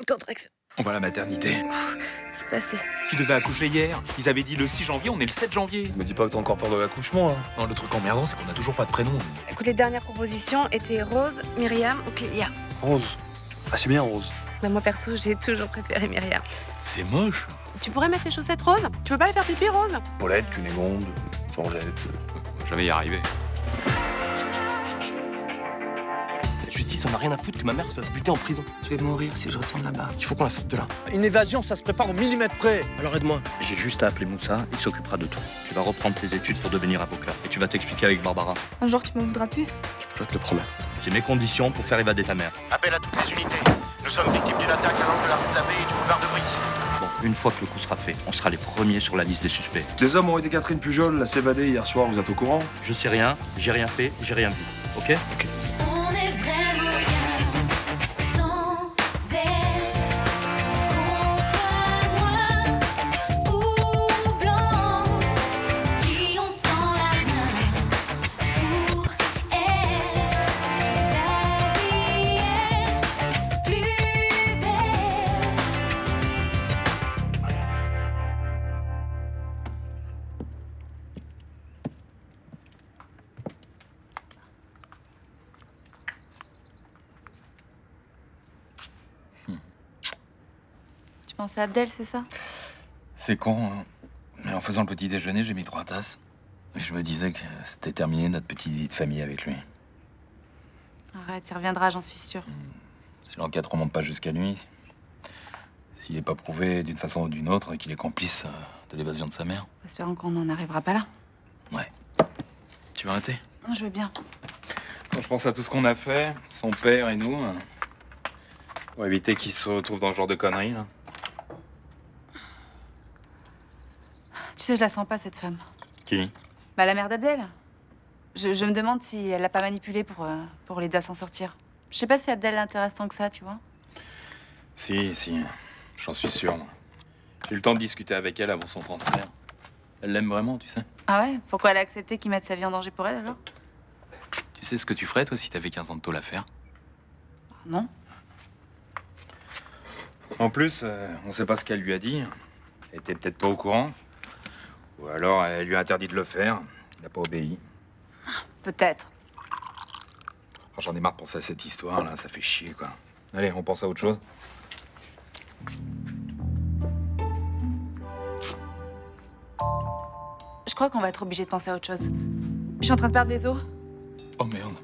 Contraction. On va à la maternité. C'est passé. Tu devais accoucher hier. Ils avaient dit le 6 janvier, on est le 7 janvier. Me dis pas que t'as encore peur de l'accouchement, hein. Non, le truc emmerdant, c'est qu'on a toujours pas de prénom. Écoute, les dernières propositions étaient Rose, Myriam ou Clélia. Rose. Ah, c'est bien, Rose. Mais moi, perso, j'ai toujours préféré Myriam. C'est moche. Tu pourrais mettre tes chaussettes roses? Tu veux pas aller faire pipi rose? Paulette, Cunégonde, Georgette. On va jamais y arriver. La justice en a rien à foutre que ma mère se fasse buter en prison. Je vais mourir si je retourne là-bas. Il faut qu'on la sorte de là. Une évasion, ça se prépare au millimètre près. Alors aide-moi. J'ai juste à appeler Moussa, il s'occupera de tout. Tu vas reprendre tes études pour devenir avocat. Et tu vas t'expliquer avec Barbara. Un jour, tu m'en voudras plus. Je dois te le promettre. C'est mes conditions pour faire évader ta mère. Appel à toutes les unités. Nous sommes victimes d'une attaque à l'angle de la rue de la Baie et du boulevard de Brice. Bon, une fois que le coup sera fait, on sera les premiers sur la liste des suspects. Les hommes ont aidé Catherine Pujol à s'évader hier soir, vous êtes au courant? Je sais rien, j'ai rien fait, j'ai rien vu. Ok? On est vraiment rien sans elle. Qu'on soit noir ou blanc, si on tend la main pour elle, la vie est plus belle. Tu penses à Abdel, c'est ça? C'est con, hein. Mais en faisant le petit déjeuner, j'ai mis 3 tasses. Et je me disais que c'était terminé notre petite vie de famille avec lui. Arrête, il reviendra, j'en suis sûre. Si l'enquête remonte pas jusqu'à lui, s'il n'est pas prouvé d'une façon ou d'une autre qu'il est complice de l'évasion de sa mère. Espérons qu'on n'en arrivera pas là. Ouais. Tu veux arrêter? Non, je veux bien. Quand je pense à tout ce qu'on a fait, son père et nous, pour éviter qu'il se retrouve dans ce genre de conneries, là. Tu sais, je la sens pas, cette femme. Qui? Bah, la mère d'Abdel. Je me demande si elle l'a pas manipulée pour l'aider à s'en sortir. Je sais pas si Abdel l'intéresse tant que ça, tu vois. Si, j'en suis sûr, moi. J'ai eu le temps de discuter avec elle avant son transfert. Elle l'aime vraiment, tu sais. Ah ouais? Pourquoi elle a accepté qu'il mette sa vie en danger pour elle, alors? Tu sais ce que tu ferais, toi, si t'avais 15 ans de tôle à faire? Non. En plus, on sait pas ce qu'elle lui a dit. Elle était peut-être pas au courant. Ou alors, elle lui a interdit de le faire. Il n'a pas obéi. Peut-être. Enfin, j'en ai marre de penser à cette histoire, là. Ça fait chier, quoi. Allez, on pense à autre chose. Je crois qu'on va être obligé de penser à autre chose. Je suis en train de perdre les os. Oh, merde.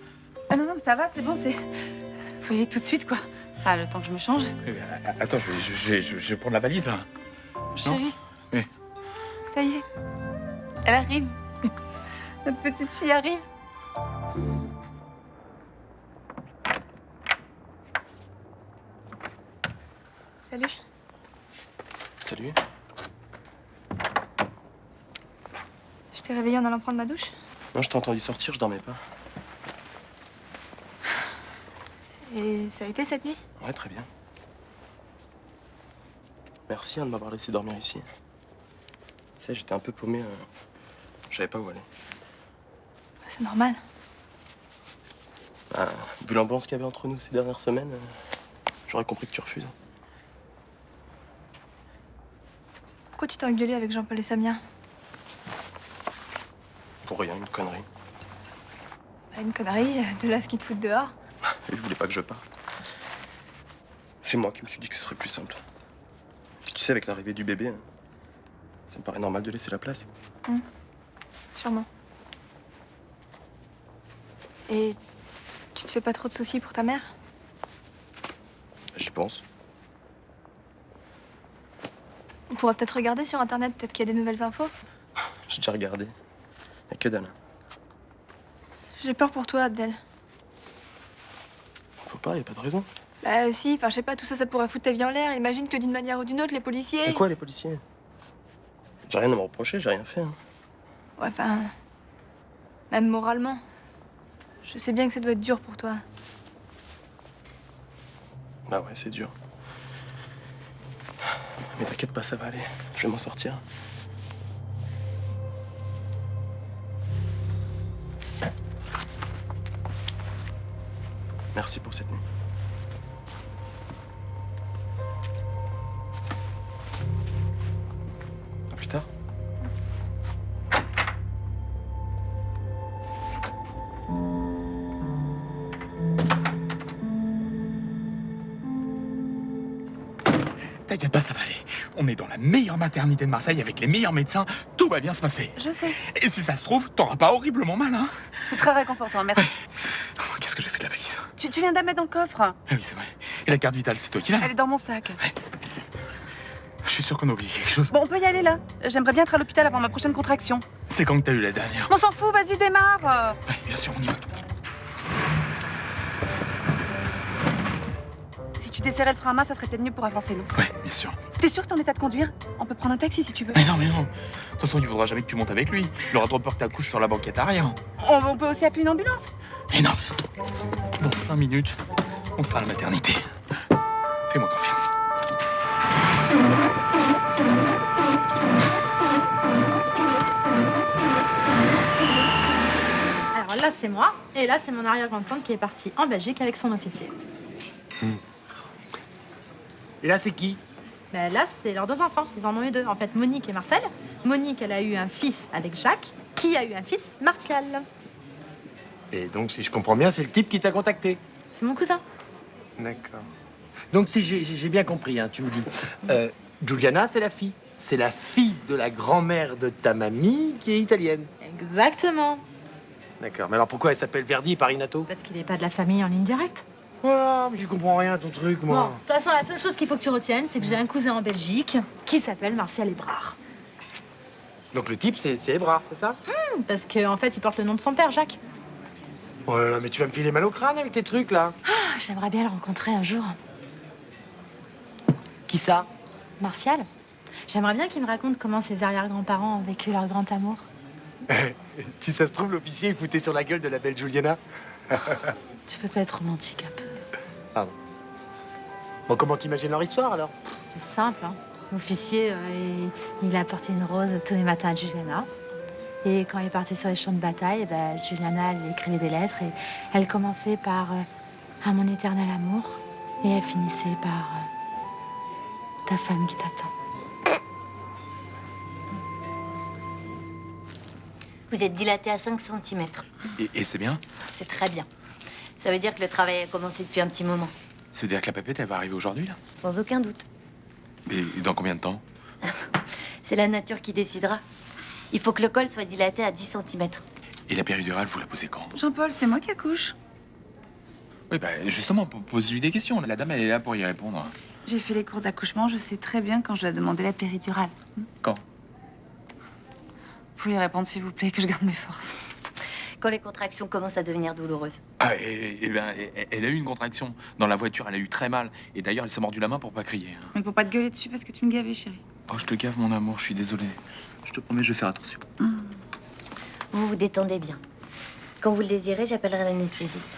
Ah non, mais ça va, c'est bon, c'est... Faut y aller tout de suite, quoi. Ah, le temps que je me change. Attends, je vais prendre la valise, là. Chérie. Oui. Ça y est. Elle arrive. Notre petite fille arrive. Salut. Salut. Je t'ai réveillée en allant prendre ma douche. Non, je t'ai entendu sortir, je dormais pas. Et ça a été cette nuit? Ouais, très bien. Merci hein, de m'avoir laissé dormir ici. Tu sais, j'étais un peu paumé. Je savais pas où aller. C'est normal. Ah, vu l'ambiance qu'il y avait entre nous ces dernières semaines, j'aurais compris que tu refuses. Pourquoi tu t'es engueulé avec Jean-Paul et Samia? Pour rien, une connerie. Bah, une connerie, de là ce qu'ils te foutent dehors. Il voulait pas que je parte. C'est moi qui me suis dit que ce serait plus simple. Puis tu sais, avec l'arrivée du bébé, ça me paraît normal de laisser la place. Sûrement. Et tu te fais pas trop de soucis pour ta mère? J'y pense. On pourrait peut-être regarder sur Internet, peut-être qu'il y a des nouvelles infos. J'ai déjà regardé. Y'a que dalle. J'ai peur pour toi, Abdel. Faut pas, y a pas de raison. Bah si, enfin je sais pas, tout ça, ça pourrait foutre ta vie en l'air. Imagine que d'une manière ou d'une autre, les policiers... Et quoi, les policiers? J'ai rien à me reprocher, j'ai rien fait. Hein. Ouais, enfin... Même moralement. Je sais bien que ça doit être dur pour toi. Bah ouais, c'est dur. Mais t'inquiète pas, ça va aller. Je vais m'en sortir. Merci pour cette nuit. T'inquiète pas, ça va aller. On est dans la meilleure maternité de Marseille avec les meilleurs médecins. Tout va bien se passer. Je sais. Et si ça se trouve, t'auras pas horriblement mal, hein. C'est très réconfortant, merci. Oh, qu'est-ce que j'ai fait de la valise? Tu viens de la mettre dans le coffre. Ah oui, c'est vrai. Et la carte vitale, c'est toi qui l'as? Elle est dans mon sac. Je suis sûr qu'on a oublié quelque chose. Bon, on peut y aller là. J'aimerais bien être à l'hôpital avant ma prochaine contraction. C'est quand que t'as eu la dernière? On s'en fout, vas-y, démarre. Ouais, bien sûr, on y va. Si tu desserrais le frein à main, ça serait peut-être mieux pour avancer, non? Ouais, bien sûr. T'es sûr que t'es en état de conduire? On peut prendre un taxi si tu veux. Mais non, mais non. De toute façon, il voudra jamais que tu montes avec lui. Il aura trop peur que ta couche sur la banquette arrière. On peut aussi appeler une ambulance. Mais non. Dans 5 minutes, on sera à la maternité. Fais-moi confiance. Alors là, c'est moi. Et là, c'est mon arrière-grand-tante qui est partie en Belgique avec son officier. Et là, c'est qui? Ben là, c'est leurs 2 enfants. Ils en ont eu 2. En fait, Monique et Marcel. Monique, elle a eu un fils avec Jacques, qui a eu un fils, Martial. Et donc, si je comprends bien, c'est le type qui t'a contacté. C'est mon cousin. D'accord. Donc, si j'ai bien compris, hein, tu me dis, Giuliana, c'est la fille. C'est la fille de la grand-mère de ta mamie qui est italienne. Exactement. D'accord. Mais alors, pourquoi elle s'appelle Verdi et Parinato? Parce qu'il n'est pas de la famille en ligne directe. Voilà, mais j'y comprends rien, ton truc, Bon, moi. de toute façon, la seule chose qu'il faut que tu retiennes, c'est que j'ai un cousin en Belgique qui s'appelle Martial Hébrard. Donc, le type, c'est Hébrard, c'est ça? Parce qu'en fait, il porte le nom de son père, Jacques. Oh là là, mais tu vas me filer mal au crâne avec tes trucs, là. Ah, j'aimerais bien le rencontrer un jour. Qui ça? Martial. J'aimerais bien qu'il me raconte comment ses arrière-grands-parents ont vécu leur grand amour. Si ça se trouve, l'officier, il foutait sur la gueule de la belle Giuliana. Tu peux pas être romantique un peu? Pardon. Bon, comment t'imagines leur histoire, alors? C'est simple, hein. L'officier, il a apporté une rose tous les matins à Juliana. Et quand il partait sur les champs de bataille, ben, Juliana lui écrivait des lettres. Et elle commençait par à mon éternel amour. Et elle finissait par ta femme qui t'attend. Vous êtes dilaté à 5 cm. Et c'est bien? C'est très bien. Ça veut dire que le travail a commencé depuis un petit moment. Ça veut dire que la papette, elle va arriver aujourd'hui, là? Sans aucun doute. Et dans combien de temps? C'est la nature qui décidera. Il faut que le col soit dilaté à 10 cm. Et la péridurale, vous la posez quand? Jean-Paul, c'est moi qui accouche. Oui, bah justement, pose-lui des questions. La dame, elle est là pour y répondre. J'ai fait les cours d'accouchement, je sais très bien quand je dois demander la péridurale. Quand? Vous pouvez répondre, s'il vous plaît, que je garde mes forces. Quand les contractions commencent à devenir douloureuses. Ah, et ben, elle a eu une contraction. Dans la voiture, elle a eu très mal. Et d'ailleurs, elle s'est mordue la main pour pas crier. Mais pour pas te gueuler dessus parce que tu me gavais, chérie. Oh, je te gave, mon amour, je suis désolé. Je te promets, je vais faire attention. Vous vous détendez bien. Quand vous le désirez, j'appellerai l'anesthésiste.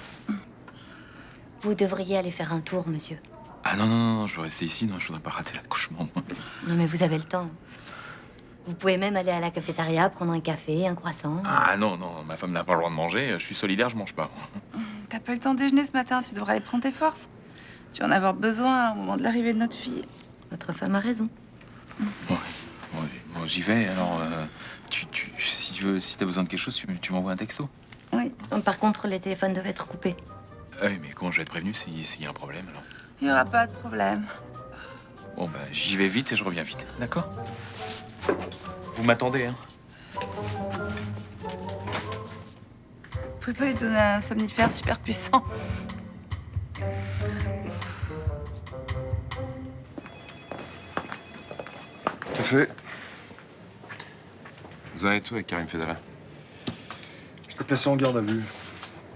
Vous devriez aller faire un tour, monsieur. Ah non, je veux rester ici, non, je voudrais pas rater l'accouchement. Non, mais vous avez le temps. Vous pouvez même aller à la cafétéria, prendre un café, un croissant. Ah non, ma femme n'a pas le droit de manger. Je suis solidaire, je mange pas. T'as pas eu le temps de déjeuner ce matin, tu devrais aller prendre tes forces. Tu vas en avoir besoin au moment de l'arrivée de notre fille. Votre femme a raison. Ouais, bon, j'y vais. Alors, si t'as besoin de quelque chose, tu m'envoies un texto. Oui. Par contre, les téléphones doivent être coupés. Oui, mais comment je vais être prévenu s'il y a un problème, alors? Il y aura pas de problème. Bon, bah, j'y vais vite et je reviens vite, d'accord? Vous m'attendez, hein? Vous pouvez pas lui donner un somnifère super puissant? C'est fait. Vous en êtes où avec Karim Fedala? Je l'ai placé en garde à vue.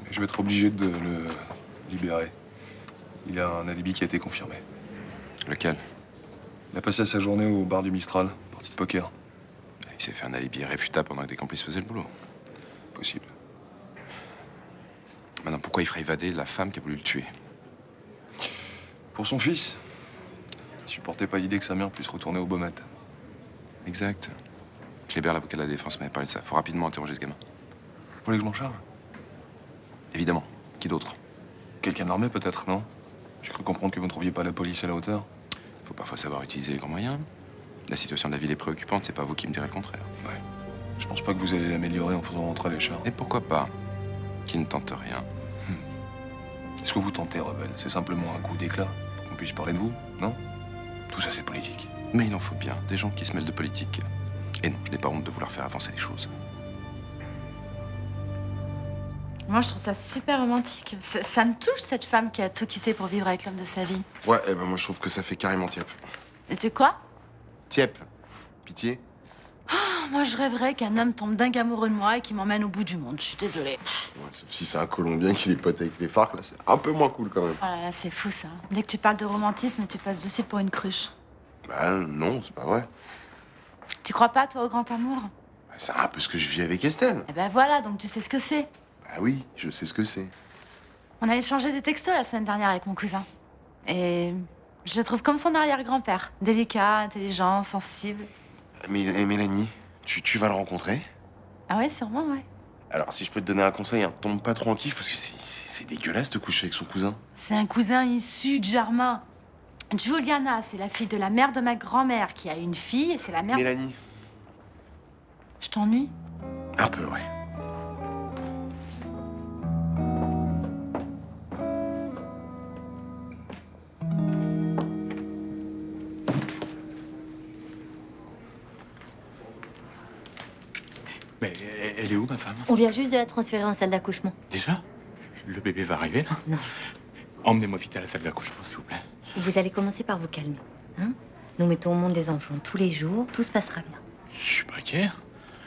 Mais je vais être obligé de le libérer. Il a un alibi qui a été confirmé. Lequel? Il a passé sa journée au bar du Mistral, partie de poker. Il s'est fait un alibi irréfutable pendant que des complices faisaient le boulot. Possible. Maintenant, pourquoi il ferait évader la femme qui a voulu le tuer? Pour son fils. Il supportait pas l'idée que sa mère puisse retourner au Baumette. Exact. Kléber, l'avocat de la défense, m'avait parlé de ça. Faut rapidement interroger ce gamin. Vous voulez que je m'en charge? Évidemment. Qui d'autre? Quelqu'un de l'armée, peut-être, non? J'ai cru comprendre que vous ne trouviez pas la police à la hauteur. Faut parfois savoir utiliser les grands moyens. La situation de la ville est préoccupante, c'est pas vous qui me direz le contraire. Ouais. Je pense pas que vous allez l'améliorer en faisant rentrer les chars. Et pourquoi pas? Qui ne tente rien. Est-ce que vous tentez, rebelle? C'est simplement un coup d'éclat pour qu'on puisse parler de vous, non? Tout ça, c'est politique. Mais il en faut bien, des gens qui se mêlent de politique. Et non, je n'ai pas honte de vouloir faire avancer les choses. Moi, je trouve ça super romantique. Ça me touche, cette femme qui a tout quitté pour vivre avec l'homme de sa vie. Ouais, eh ben moi je trouve que ça fait carrément tiep. Et tu quoi? Tiep. Pitié. Moi, je rêverais qu'un homme tombe dingue amoureux de moi et qu'il m'emmène au bout du monde. Je suis désolée. Ouais, sauf si c'est un Colombien qui est pote avec les FARC, là c'est un peu moins cool quand même. Oh là là, c'est fou, ça. Dès que tu parles de romantisme, tu passes de suite pour une cruche. Bah non, c'est pas vrai. Tu crois pas, toi, au grand amour? Bah, c'est un peu ce que je vis avec Estelle. Eh ben voilà, donc tu sais ce que c'est. Bah oui, je sais ce que c'est. On a échangé des textos la semaine dernière avec mon cousin. Et je le trouve comme son arrière-grand-père. Délicat, intelligent, sensible. Mais Mélanie, tu vas le rencontrer? Ah ouais, sûrement, ouais. Alors si je peux te donner un conseil, hein, tombe pas trop en kiff parce que c'est dégueulasse de coucher avec son cousin. C'est un cousin issu de Germain. Juliana, c'est la fille de la mère de ma grand-mère qui a une fille et c'est la mère... Mélanie. Je t'ennuie? Un peu, ouais. Mais elle est où, ma femme? On vient juste de la transférer en salle d'accouchement. Déjà? Le bébé va arriver, là? Non. Emmenez-moi vite à la salle d'accouchement, s'il vous plaît. Vous allez commencer par vous calmer. Hein? Nous mettons au monde des enfants tous les jours, tout se passera bien. Je suis pas inquiet.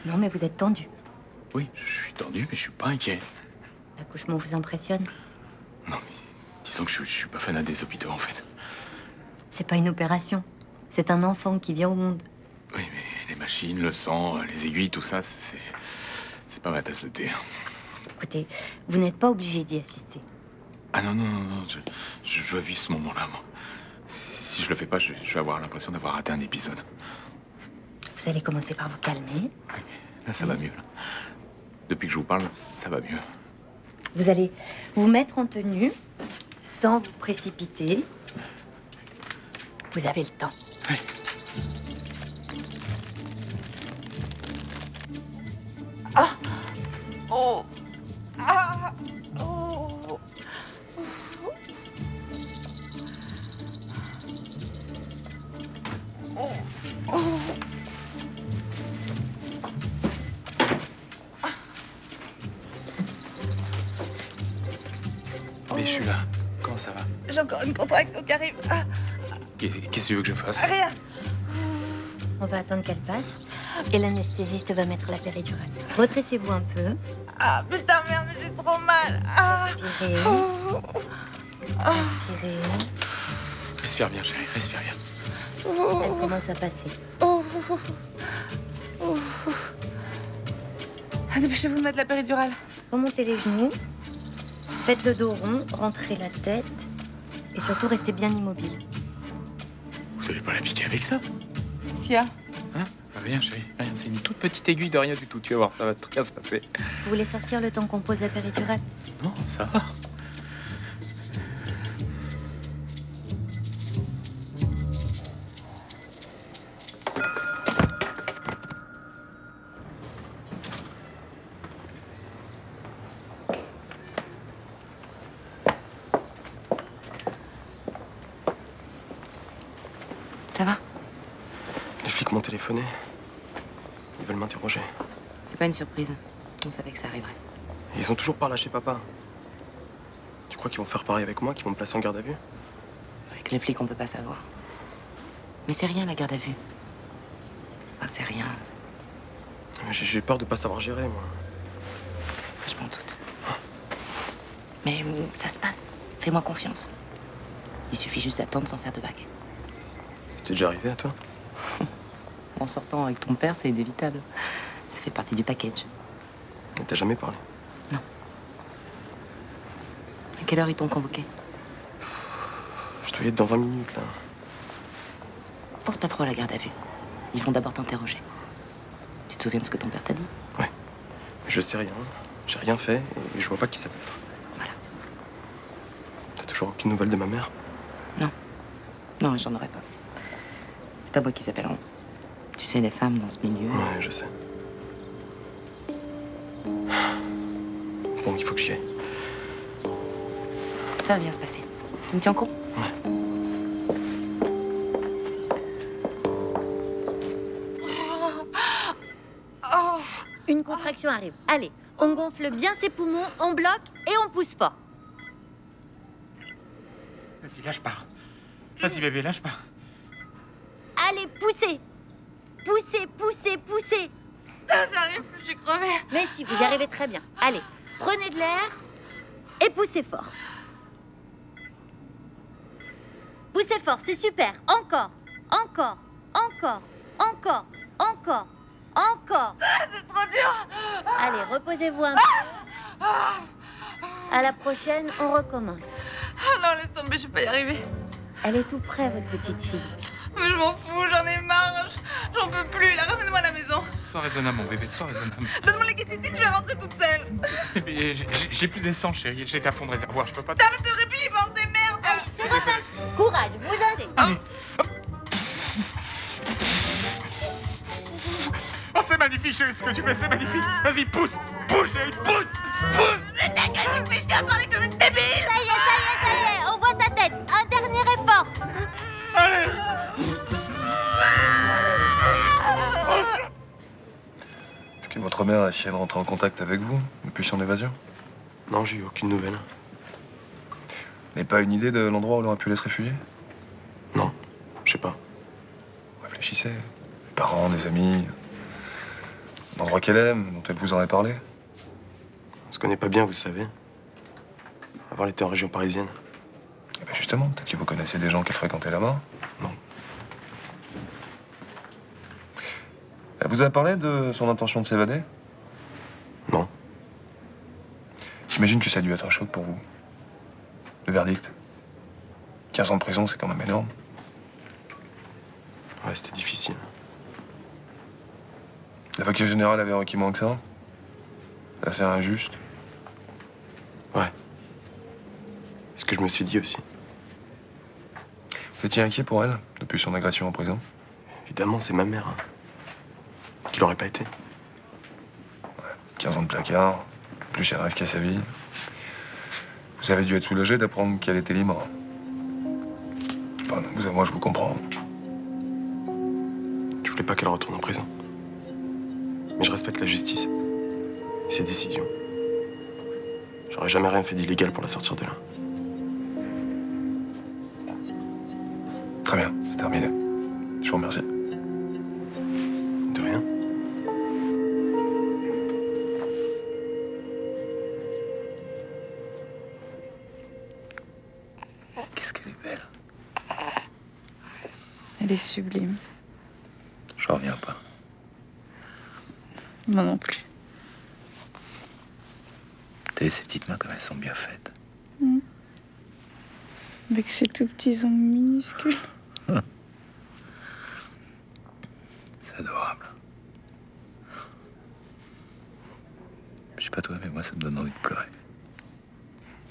Non, mais vous êtes tendu. Oui, je suis tendu, mais je suis pas inquiet. L'accouchement vous impressionne? Disons que je suis pas fanat des hôpitaux, en fait. C'est pas une opération. C'est un enfant qui vient au monde. Oui, mais les machines, le sang, les aiguilles, tout ça, c'est pas ma tasse de thé. Écoutez, vous n'êtes pas obligé d'y assister. Ah non, je vis ce moment-là, moi. Si je le fais pas, je vais avoir l'impression d'avoir raté un épisode. Vous allez commencer par vous calmer. Là, ça va mieux. Là. Depuis que je vous parle, ça va mieux. Vous allez vous mettre en tenue, sans vous précipiter. Vous avez le temps. Oui. Ah! Oh! Ah! Oh! Mais je suis là. Comment ça va? J'ai encore une contraction qui arrive. Ah! Qu'est-ce que tu veux que je fasse? Rien! On va attendre qu'elle passe. Et l'anesthésiste va mettre la péridurale. Redressez-vous un peu. Ah putain, merde, j'ai trop mal! Ah! Respirez. Oh! Respirez. Respire bien, chérie, respire bien. Elle commence à passer. Oh! Oh! Ah, dépêchez-vous de mettre la péridurale. Remontez les genoux. Faites le dos rond, rentrez la tête. Et surtout, restez bien immobile. Vous allez pas la piquer avec ça? Sia. Hein? Rien, chérie, rien. C'est une toute petite aiguille de rien du tout. Tu vas voir, ça va très bien se passer. Vous voulez sortir le temps qu'on pose la péridurale? Non, ça va. Ça va? Les flics m'ont téléphoné. Ils veulent m'interroger. C'est pas une surprise. On savait que ça arriverait. Ils ont toujours pas lâché papa. Tu crois qu'ils vont faire pareil avec moi, qu'ils vont me placer en garde à vue? Avec les flics, on peut pas savoir. Mais c'est rien, la garde à vue. Enfin, c'est rien. J'ai peur de pas savoir gérer, moi. Je m'en doute. Mais ça se passe. Fais-moi confiance. Il suffit juste d'attendre sans faire de vagues. C'était déjà arrivé à toi? En sortant avec ton père, c'est inévitable. Ça fait partie du package. T'as jamais parlé? Non. À quelle heure ils t'ont convoqué? Je dois y être dans 20 minutes, là. Pense pas trop à la garde à vue. Ils vont d'abord t'interroger. Tu te souviens de ce que ton père t'a dit? Ouais. Mais je sais rien. J'ai rien fait et je vois pas qui ça peut être. Voilà. T'as toujours aucune nouvelle de ma mère? Non. Non, j'en aurais pas. C'est pas moi qui s'appelleront. Tu sais, les femmes dans ce milieu... Ouais, je sais. Bon, il faut que j'y aille. Ça va bien se passer. Tu me tiens au courant? Ouais. contraction arrive. Allez, on gonfle bien ses poumons, on bloque et on pousse fort. Vas-y, lâche pas. Vas-y, bébé, lâche pas. Allez, poussez. Poussez, poussez, poussez. J'arrive plus, je suis crevée. Mais si, vous y arrivez très bien. Allez, prenez de l'air et poussez fort. Poussez fort, c'est super. Encore, encore, encore, encore, encore, encore. C'est trop dur. Allez, reposez-vous un peu. À la prochaine, on recommence. Oh non, laisse tomber, je vais pas y arriver. Elle est tout près, votre petite fille. Mais je m'en fous, j'en ai marre. J'en peux plus. Là, ramène-moi à la maison. Sois raisonnable, mon bébé, sois raisonnable. Donne-moi les kétitides, je vais rentrer toute seule. Bébé, j'ai plus d'essence, chérie. J'étais à fond de réservoir, je peux pas... T'aurais pu y penser, merde. C'est bon, ça. Courage, vous osez. Allez. Oh, c'est magnifique, chérie, ce que tu fais, c'est magnifique. Vas-y, pousse, pousse, chérie, pousse, pousse. Mais ta gueule, tu me fais chier à parler comme une débile. Ça y est, ça y est, ça y est. On voit sa tête. Un dernier effort. Allez. Est-ce que votre mère a essayé de rentrer en contact avec vous depuis son évasion? Non, j'ai eu aucune nouvelle. Vous n'avez pas une idée de l'endroit où elle aurait pu aller se réfugier? Non, je sais pas. Réfléchissez. Des parents, des amis. L'endroit qu'elle aime, dont elle vous aurait parlé. On se connaît pas bien, vous savez. Avant, elle était en région parisienne. Eh ben justement, peut-être que vous connaissez des gens qu'elle fréquentait là-bas. Non. Elle vous a parlé de son intention de s'évader? Non. J'imagine que ça a dû être un choc pour vous. Le verdict. 15 ans de prison, c'est quand même énorme. Ouais, c'était difficile. L'avocat général avait requis moins que ça. Là, c'est injuste. Ouais. C'est ce que je me suis dit aussi. Vous étiez inquiet pour elle, depuis son agression en prison? Évidemment, c'est ma mère. Qui l'aurait pas été. 15 ans de placard, plus elle risquait sa vie. Vous avez dû être soulagé d'apprendre qu'elle était libre. Enfin, vous et moi, je vous comprends. Je voulais pas qu'elle retourne en prison. Mais je respecte la justice et ses décisions. J'aurais jamais rien fait d'illégal pour la sortir de là. Très bien, c'est terminé. Je vous remercie. De rien. Qu'est-ce qu'elle est belle. Elle est sublime. Je reviens pas. Moi non plus. T'as vu ces petites mains comme elles sont bien faites. Avec ses tout petits ongles minuscules. C'est adorable. Je sais pas toi, mais moi, ça me donne envie de pleurer.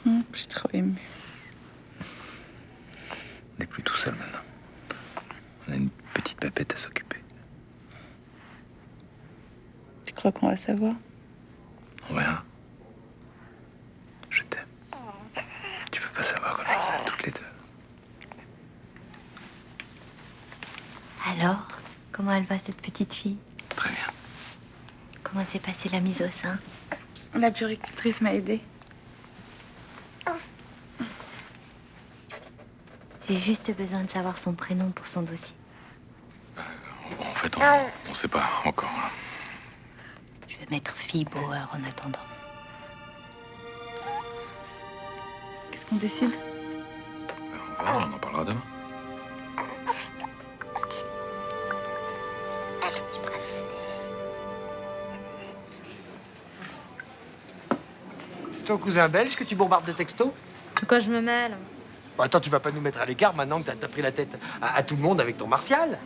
Je suis trop émue. On n'est plus tout seul maintenant. On a une petite papette à s'occuper. Tu crois qu'on va savoir? On verra. Je t'aime. Tu peux pas savoir comme je vous aime toutes les deux. Alors, comment elle va, cette petite fille? Très bien. Comment s'est passée la mise au sein? La puéricultrice m'a aidée. J'ai juste besoin de savoir son prénom pour son dossier. En fait, on sait pas encore. Je vais mettre fille Bauer en attendant. Qu'est-ce qu'on décide? On verra, on en parlera demain. Petit bracelet. Ton cousin belge que tu bombardes de textos? De quoi je me mêle? Bon, attends, tu vas pas nous mettre à l'écart maintenant que t'as pris la tête à tout le monde avec ton Martial?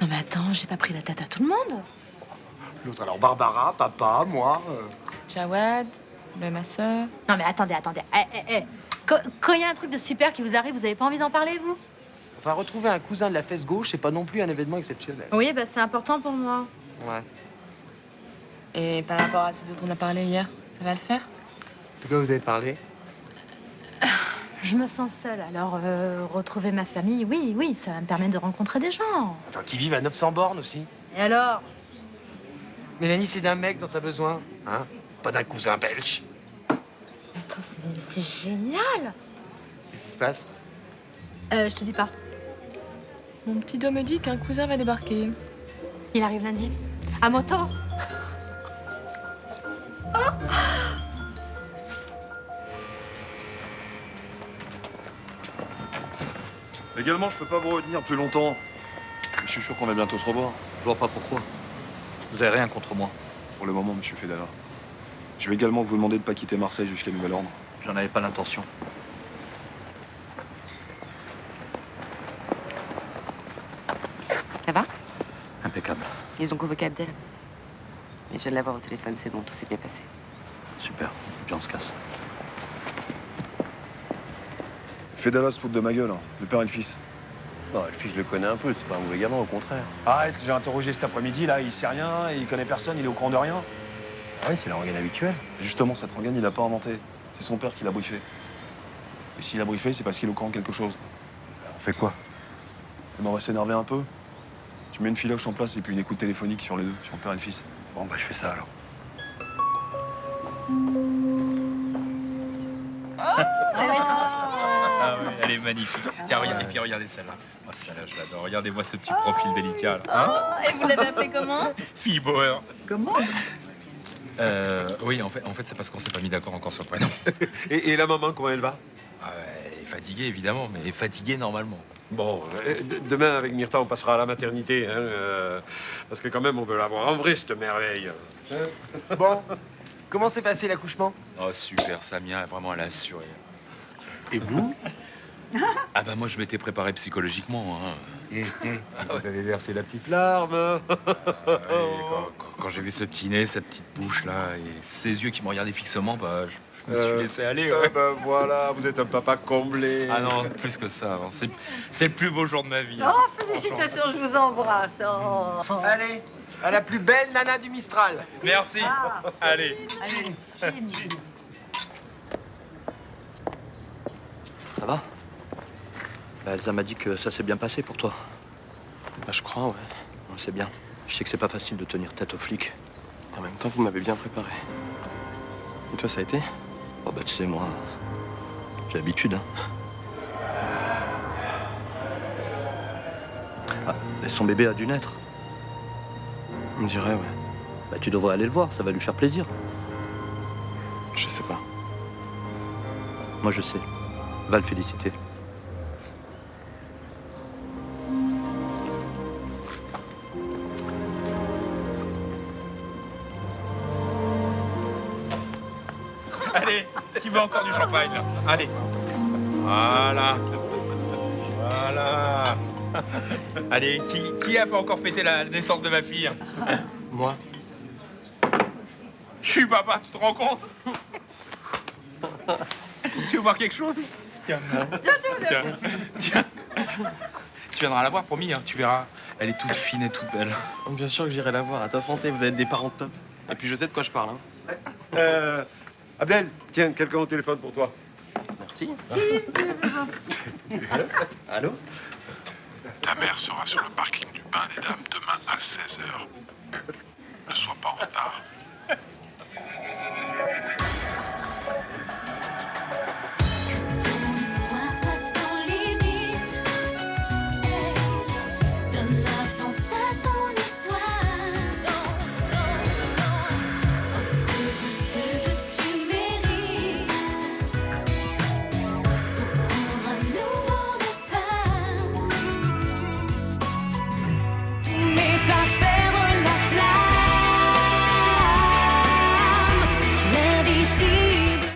Non mais attends, j'ai pas pris la tête à tout le monde. L'autre, alors Barbara, papa, moi. Jawad, ma sœur. Non mais attendez. Quand il y a un truc de super qui vous arrive, vous avez pas envie d'en parler, vous? Enfin, retrouver un cousin de la fesse gauche, c'est pas non plus un événement exceptionnel. Oui, bah c'est important pour moi. Ouais. Et par rapport à ce dont on a parlé hier, ça va le faire? De quoi vous avez parlé? Je me sens seule, alors retrouver ma famille, oui, ça va me permettre de rencontrer des gens. Attends, qui vivent à 900 bornes aussi. Et alors? Mélanie, c'est d'un mec dont t'as besoin, hein? Pas d'un cousin belge. Attends, c'est génial. Qu'est-ce qui se passe? Je te dis pas. Mon petit doigt me dit qu'un cousin va débarquer. Il arrive lundi. À moto. Également, je peux pas vous retenir plus longtemps. Je suis sûr qu'on va bientôt se revoir. Je vois pas pourquoi. Vous avez rien contre moi. Pour le moment, monsieur Fedala. Je vais également vous demander de pas quitter Marseille jusqu'à nouvel ordre. J'en avais pas l'intention. Ça va? Impeccable. Ils ont convoqué Abdel. Mais je viens de l'avoir au téléphone, c'est bon, tout s'est bien passé. Super. Puis on se casse. Fedala se fout de ma gueule, hein. Le père et le fils. Non, le fils, je le connais un peu, c'est pas un mauvais gamin, au contraire. Arrête, j'ai interrogé cet après-midi, là, il sait rien, il connaît personne, il est au courant de rien. Ah oui, c'est la rengaine habituelle. Et justement, cette rengaine, il l'a pas inventé. C'est son père qui l'a briefé. Et s'il a briefé, c'est parce qu'il est au courant de quelque chose. On fait quoi? Eh ben, on va s'énerver un peu. Tu mets une filoche en place et puis une écoute téléphonique sur les deux, sur le père et le fils. Bon, bah, je fais ça alors. Ah ouais, elle est magnifique. Tiens, regarde, et puis regardez celle-là. Oh, celle-là, je l'adore. Regardez-moi ce petit profil délicat, là. Hein? Et vous l'avez appelé comment? Fille Bauer. Comment? Oui, en fait c'est parce qu'on s'est pas mis d'accord encore sur le prénom. Et la maman, comment elle va? Elle est fatiguée, évidemment, mais elle est fatiguée normalement. Bon, demain, avec Myrtha, on passera à la maternité, hein, parce que quand même, on veut la voir en vrai, cette merveille. Bon, comment s'est passé l'accouchement? Oh, super, Samia, vraiment, elle a assuré. Et vous? Ah bah moi, je m'étais préparé psychologiquement. Hein. Vous avez versé la petite larme. Quand j'ai vu ce petit nez, cette petite bouche là, et ses yeux qui me regardaient fixement, bah, je me suis laissé aller. Ouais. Ben voilà, vous êtes un papa comblé. Ah non, plus que ça. Hein. C'est le plus beau jour de ma vie. Oh, félicitations, je vous embrasse. Oh. Allez, à la plus belle nana du Mistral. Merci. Allez. Allez, Ça va? Bah, Elsa m'a dit que ça s'est bien passé pour toi. Bah, je crois, ouais. Ouais, c'est bien. Je sais que c'est pas facile de tenir tête aux flics. En même temps, vous m'avez bien préparé. Et toi, ça a été? Oh bah tu sais, moi, j'ai l'habitude. Hein. Ah, mais son bébé a dû naître. On dirait, ouais. Bah tu devrais aller le voir, ça va lui faire plaisir. Je sais pas. Moi je sais. Va le féliciter. Allez, qui veut encore du champagne là? Allez. Voilà. Voilà. Allez, qui a pas encore fêté la naissance de ma fille? Moi. Je suis papa, tu te rends compte? Tu veux boire quelque chose? Tiens. Tiens. Tu viendras la voir, promis, hein, tu verras. Elle est toute fine et toute belle. Bien sûr que j'irai la voir. À ta santé, vous êtes des parents top. Et puis je sais de quoi je parle. Hein. Abdel, tiens, quelqu'un au téléphone pour toi. Merci. Allô? Ta mère sera sur le parking du Bain des Dames demain à 16h. Ne sois pas en retard.